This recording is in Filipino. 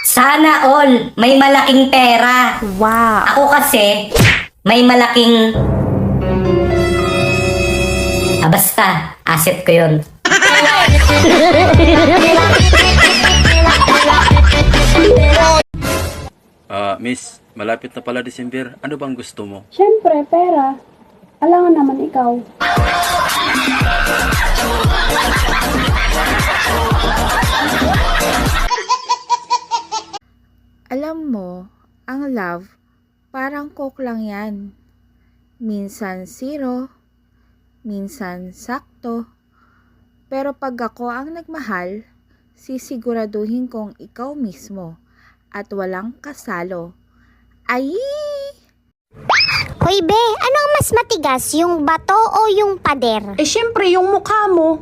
Sana all may malaking pera. Wow. Ako kasi, may malaking... basta, asset ko yun. Miss, malapit na pala December. Ano bang gusto mo? Siyempre, pera. Alangan naman ikaw. Alam mo, ang love, parang coke lang yan. Minsan zero, minsan sakto. Pero pag ako ang nagmahal, sisiguraduhin kong ikaw mismo at walang kasalo. Ay! Hoy be, anong mas matigas, yung bato o yung pader? Eh, siyempre, yung mukha mo.